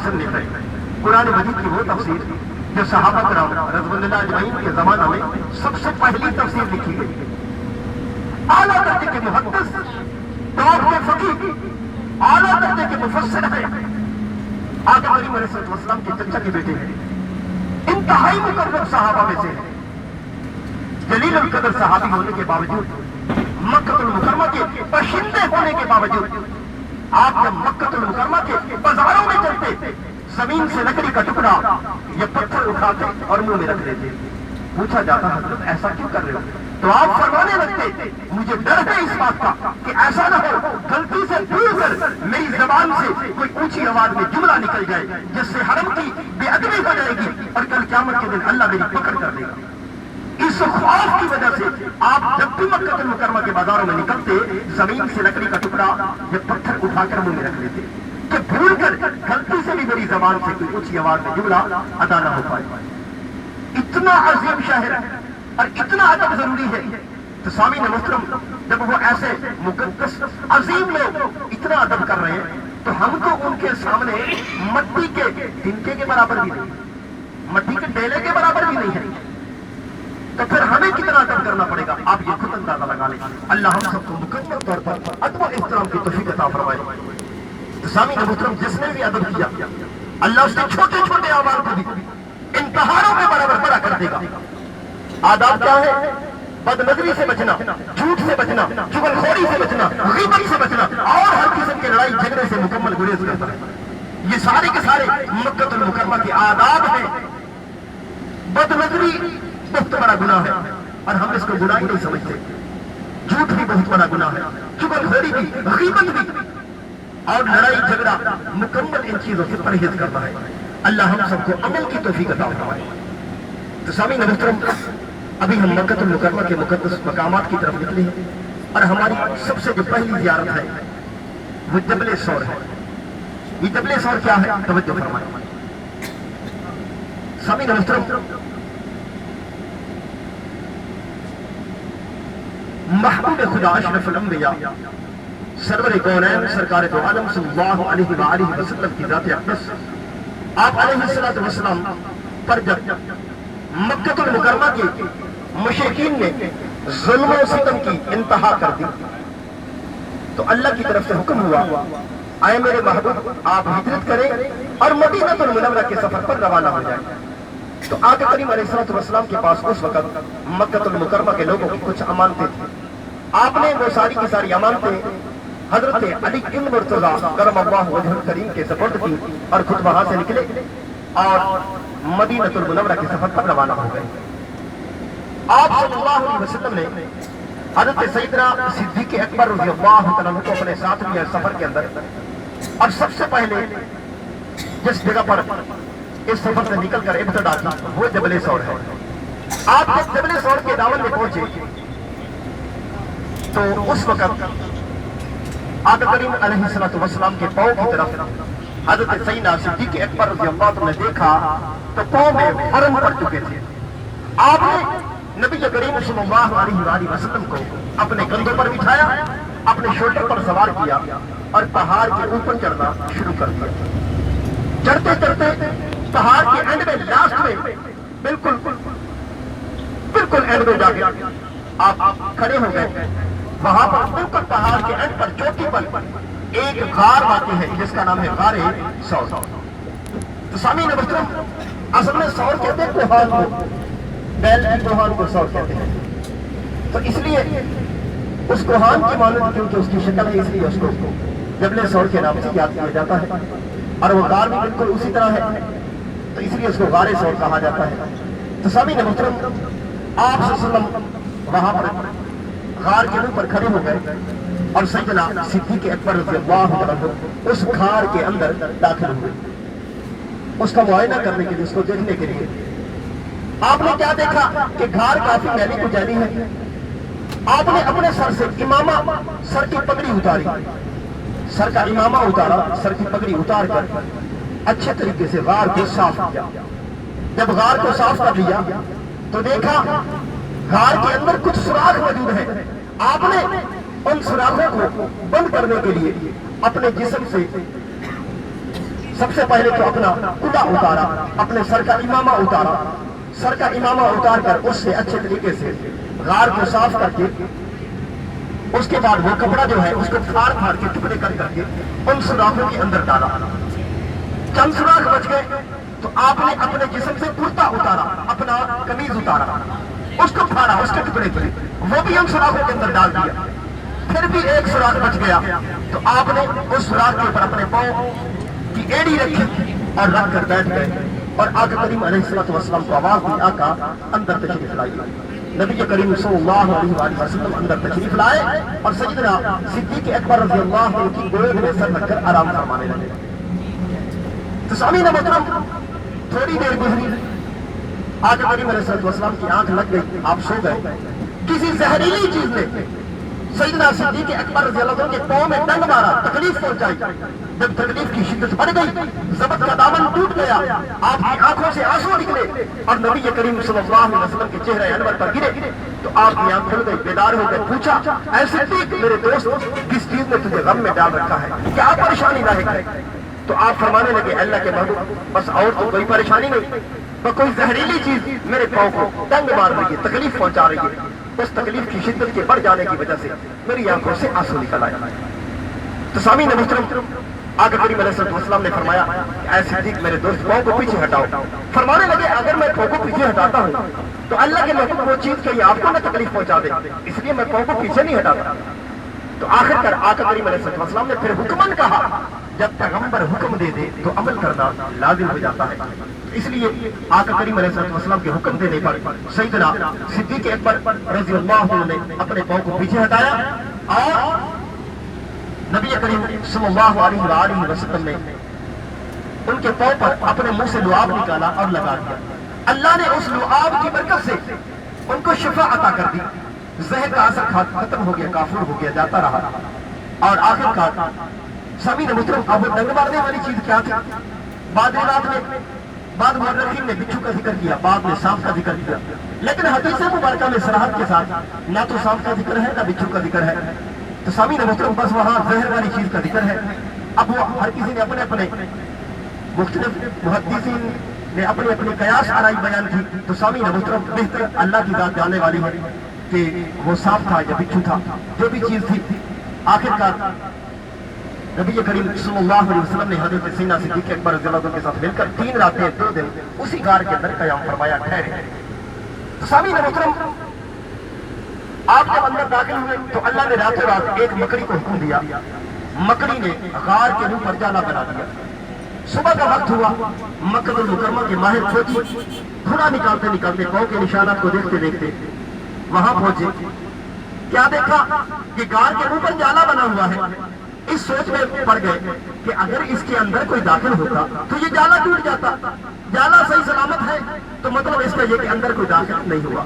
मुसन्निफ है। कुरान मजीद की वो तफसीर जो सहाबा कराम रज़ियल्लाहु अजमईन के ज़माना में सबसे पहली तफसीर लिखी गई, आला दर्जे के मुहद्दिस, टॉप के फकीह, आला दर्जे के मुफस्सिर है। आका करीम अलैहिस्सलाम के चचा के बेटे हैं, इंतहाई मुकर्रम सहाबा में से हैं। जलीलुल कदर सहाबी होने के बावजूद, मक्कतुल मुकर्रमा के बशिंदे होने के बावजूद, आप जब मक्कतुल मुकर्रमा के बाजारों में चलते, जमीन से लकड़ी का टुकड़ा या पत्थर उठाते और मुंह में रख लेते। पूछा जाता हजरत ऐसा क्यों कर रहे हो? तो आप फरमाने लगते, मुझे डर है इस बात का कि ऐसा ना हो गलती से भूल कर मेरी जबान से कोई ऊंची आवाज में जुमला निकल जाए जिससे हरम की बेअदबी हो जाएगी और कल क़यामत के दिन अल्लाह मेरी पकड़ कर देगा। इस खौफ की वजह से आप जब भी मक्का मुकरमा के बाजारों में निकलते, जमीन से लकड़ी का टुकड़ा या पत्थर उठाकर मुंह में रख लेते कि भूल कर गलती से भी मेरी जबान से कोई ऊंची आवाज में जुमला अदा ना हो पाए। इतना अजीम शहर और इतना अदब जरूरी है। तो सामीन मुहतरम, जब वो ऐसे मुकद्दस अजीम लोग इतना अदब कर रहे हैं, तो हम तो उनके सामने मट्टी के तिनके के बराबर भी नहीं, मट्टी के ढेले के बराबर भी नहीं है। तो फिर हमें कितना अदब करना पड़ेगा, आप ये खुद अंदाजा लगा लें। अल्लाह हम सबको मुकम्मल तौर पर अदब और इहतराम की तौफीक अता फरमाए। तो सामीन मुहतरम, जिसने भी अदब किया, अल्लाह उसके छोटे छोटे अमाल को भी इन पहाड़ों के बराबर बड़ा कर देगा। आदाब क्या है? बदनजरी से बचना, झूठ से बचना, चुगलखोरी से बचना, गीबत से बचना और हर किस्म के लड़ाई झगड़े से मुकम्मल गुरेज करता है। ये सारे के सारे मक्कतुल मुकर्रमा के आदाब हैं। बदनजरी बहुत बड़ा गुनाह है और हम इसको गुनाह ही नहीं समझते। झूठ भी बहुत बड़ा गुनाह है, चुगलखोरी भी, गीबत भी और लड़ाई झगड़ा मुकम्मल इन चीजों से परहेज करना है। अल्लाह हम सबको अमल की तौफीक अता फरमाए। तो सामीन मुहतरम, अभी हम मक्कतुल मुकर्रमा के मुकद्दस मकामात की तरफ निकले हैं और हमारी सबसे जो पहली ज़ियारत है वो जबल सौर है। ये जबल सौर क्या है? तवज्जो फरमाएं। सामीन मुहतरम, महबूब खुदा अशरफुल अंबिया सरवर कौनैन सरकार दो आलम सल्लल्लाहु अलैहि वसल्लम की ज़ात अक़दस आप अलैहिस्सलातु वस्सलाम पर जब मक्कतुल मुकर्रमा के मुशरिकीन ने जुल्म और सितम की इंतहा कर दी, तो अल्लाह की तरफ से हुक्म हुआ, आए मेरे महबूब, आप हिजरत करें और मदीनतुल मुनव्वरा के सफर पर रवाना हो जाएं। तो आका करीम अलैहिस्सलाम के पास उस वक्त मक्कतुल मुकर्रमा के लोगों की कुछ अमानतें थी। आपने वो सारी की सारी अमानतें हजरत अली इब्न मुर्तज़ा करमल्लाहु वजहुल करीम के सुपुर्द की और खुद वहां से निकले और मदीनतुल मुनव्वरा के सफर पर रवाना हो गए। आप सल्लल्लाहु अलैहि वसल्लम ने हजरत सैयदना सिद्दीक़ अकबर रज़ियल्लाहु तआला अन्हु को अपने साथ लिया सफर के अंदर, और सबसे पहले जिस जगह पर इस सफर से निकलकर इब्तिदा की वो जबल सौर है। आप जब जबल सौर के दामन में पहुंचे तो उस वक्त आका करीम अलैहिस्सलातु वस्सलाम के पांव की तरफ हजरत सैयदना सिद्दीक़ अकबर रज़ियल्लाहु अन्हु ने देखा तो पांव में फरम पड़ चुके थे। आपने नबी करीम सल्लल्लाहु अलैहि वसल्लम को अपने कंधों पर बिठाया, अपने शोल्डर पर सवार किया और पहाड़ के ऊपर चढ़ना शुरू कर दिया। चढ़ते चढ़ते पहाड़ के एंड में, लास्ट में, बिल्कुल एंड में जाके आप खड़े हो गए। वहां पर बिल्कुल पहाड़ के एंड पर, चोटी पर एक गार वाक़ई है जिसका नाम है गारे सौर। तो सामीन मुहतरम, असल में सौर कहते हैं कोहान को, बैल की कोहान को सौर कहते हैं। तो इसलिए उस कोहान की मानद क्योंकि उसकी शक्ल है, इसलिए उसको जबल सौर के नाम से याद किया जाता है। और वो गार भी बिल्कुल उसी तरह है, तो इसलिए उसको गारे सौर कहा जाता है। तो सामीन मुहतरम, आप सल्लल्लाहु अलैहि वसल्लम वहां पर गार के ऊपर खड़े हो गए और सैयदना सिद्दीक़ अकबर रज़ियल्लाहु अन्हु उस गार के अंदर दाखिल हुए, उसका मुआयना करने के लिए, उसको देखने के लिए। आपने क्या देखा कि गार काफी मैली कुचैली है। आपने अपने सर से इमामा, सर की पगड़ी उतारी, सर का इमामा उतारा, सर की पगड़ी उतार कर अच्छे तरीके से गार को साफ किया। जब गार को साफ कर लिया तो देखा गार के अंदर कुछ सुराख मौजूद है। आपने उन सुराखों को बंद करने के लिए अपने जिस्म से سب سے پہلے تو اپنا کلا اتارا، اپنے سر کا امامہ اتارا، سر کا امامہ اتار کر اس سے اچھے طریقے سے غار کو صاف کر کے اس کے بعد وہ کپڑا جو ہے اس کو پھاڑ پھاڑ کے ٹکڑے کر کے ان سوراخوں کے اندر ڈالا۔ چند سوراخ بچ گئے تو آپ نے اپنے جسم سے کرتا اتارا، اپنا قمیض اتارا، اس کو پھاڑا، اس کے ٹکڑے کیے، وہ بھی ان سوراخوں کے اندر ڈال دیا۔ پھر بھی ایک سوراخ بچ گیا تو آپ نے اس سوراخ کے اوپر اپنے پاؤں کی ایڑی رکھی اور رکھ کر بیٹھ گئے، اور آقا کریم علیہ السلام کو آواز دی، آقا اندر تشریف لائیے۔ نبی کریم صلی اللہ علیہ وآلہ وسلم اندر تشریف لائے اور سیدنا صدیق اکبر رضی اللہ عنہ کی گود میں سر رکھ کر آرام فرمانے لگے۔ تو سامعین محترم، تھوڑی دیر گزری، آقا کریم علیہ السلام کی آنکھ لگ گئی، آپ سو گئے۔ کسی زہریلی چیز نے سیدنا صدیق اکبر رضی اللہ عنہ کے پاؤں میں ڈنگ مارا، تکلیف پہنچائی۔ جب تکلیف کی شدت بڑھ گئی، ضبط کا دامن ٹوٹ گیا، آپ کی آنکھوں سے آنسو نکلے اور نبی کریم صلی اللہ علیہ وسلم کے چہرے انور پر گرے تو آپ کی آنکھ کھل گئی، بیدار ہو گئے۔ پوچھا، اے صدیق میرے دوست، کس چیز نے تجھے غم میں ڈال رکھا ہے، کیا پریشانی لاحق ہے؟ تو آپ فرمانے لگے، اللہ کے محبوب، بس اور تو کوئی پریشانی نہیں، تو کوئی زہریلی چیز میرے پاؤں کو ڈنگ مار رہی ہے، تکلیف پہنچا رہی ہے۔ اس تکلیف کی شدت کے بڑھ جانے کی وجہ سے میری آنکھوں سے آنسو نکل آئے۔ تو سامعین محترم، آقا کریم علیہ السلام نے فرمایا کہ اے صدیق میرے دوست، پاؤں کو پیچھے ہٹاؤ۔ فرمانے لگے، اگر میں پاؤں کو پیچھے ہٹاتا ہوں تو اللہ کے محبوب وہ چیز کہیں آپ کو نہ تکلیف پہنچا دے، اس لیے میں پاؤں کو پیچھے نہیں ہٹاتا۔ تو آخر کر آقا کریم علیہ السلام نے پھر حکمن کہا، جب پیغمبر حکم دے دے تو عمل کرنا لازم ہو جاتا ہے۔ اس لیے آقا کریم علیہ السلام کے حکم دینے پر سیدنا صدیق اکبر رضی اللہ عنہ نے اپنے پاؤں کو پیچھے ہٹایا اور نبی کریم صلی اللہ علیہ وآلہ وسلم نے ان کے پاؤں پر اپنے منہ سے لعاب نکالا اور لگا دیا۔ اللہ نے اس لعاب کی برکت سے ان کو شفا عطا کر دی، زہر کا اثر ختم ہو گیا، کافور ہو گیا، جاتا رہا۔ اور آخر کار سامعین محترم، اب وہ ڈنگ مارنے والی چیز کیا تھی؟ بعد رات میں بعد مورخین نے بچھو کا ذکر کیا، بعد میں سانپ کا ذکر کیا، لیکن حدیث مبارکہ میں صراحت کے ساتھ نہ تو سانپ کا ذکر ہے نہ بچھو کا ذکر ہے۔ تو سامعین محترم، بس وہاں زہر والی چیز کا ذکر ہے۔ اب وہ ہر کسی نے اپنے اپنے مختلف محدثین نے اپنی اپنی قیاس آرائی بیان کی۔ تو سامعین محترم، بہتر اللہ کی ذات جاننے والی ہے کہ وہ سانپ تھا یا بچھو تھا، جو بھی چیز تھی۔ آخر کار نبی کریم صلی اللہ علیہ وسلم نے حضرت سیدنا صدیق اکبر رضی اللہ عنہ کے ساتھ مل کر 3 راتیں 2 دن اسی غار کے اندر قیام فرمایا، ٹھہرے۔ تو سامعین محترم، آپ جب اندر داخل ہوئے تو اللہ نے راتوں رات ایک مکڑی کو حکم دیا، مکڑی نے غار کے منہ پر جالا بنا دیا۔ صبح کا وقت ہوا، مکہ المکرمہ کے ماہر فوجی دھڑا نکالتے نکالتے پاؤں کے نشانات کو دیکھتے دیکھتے وہاں پہنچے۔ کیا دیکھا کہ غار کے منہ پر جالا بنا ہوا ہے۔ اس سوچ میں پڑ گئے کہ اگر اس کے اندر کوئی داخل ہوتا تو یہ جالا ٹوٹ جاتا، جالا صحیح سلامت ہے تو مطلب اس کا یہ کہ اندر کوئی داخل نہیں ہوا۔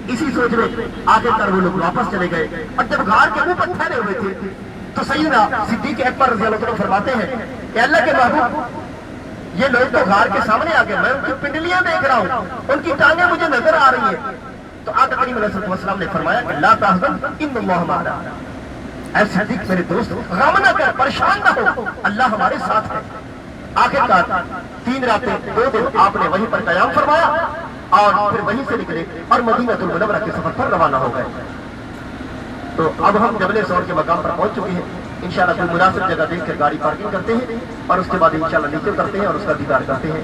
اسی سوچ میں آخر کر وہ لوگ واپس چلے گئے، اور جب غار کے منہ پر ٹھہرے ہوئے تھے تو سیدنا صدیق اکبر رضی اللہ عنہ فرماتے ہیں کہ اللہ کے محبوب، یہ لوگ تو غار کے سامنے آ گئے، میں ان کی پنڈلیاں دیکھ رہا ہوں، ان کی ٹانگیں مجھے نظر آ رہی ہیں۔ تو آقا کریم علیہ السلام نے فرمایا کہ لا تحزن ان اللہ معنا، اے صدیق میرے دوست، غم نہ کر، پریشان نہ ہو، اللہ ہمارے ساتھ ہے۔ آخر کار 3 راتیں 2 دن آپ نے وہیں پر قیام فرمایا اور پھر وہیں سے نکلے اور مدینہ المنورہ کے سفر پر روانہ ہو گئے۔ تو اب ہم جبل ثور کے مقام پر پہنچ چکے ہیں۔ انشاءاللہ کوئی مناسب جگہ دیکھ کر گاڑی پارکنگ کرتے ہیں اور اس کے بعد انشاءاللہ نیچے اترتے ہیں اور اس کا دیدار کرتے ہیں۔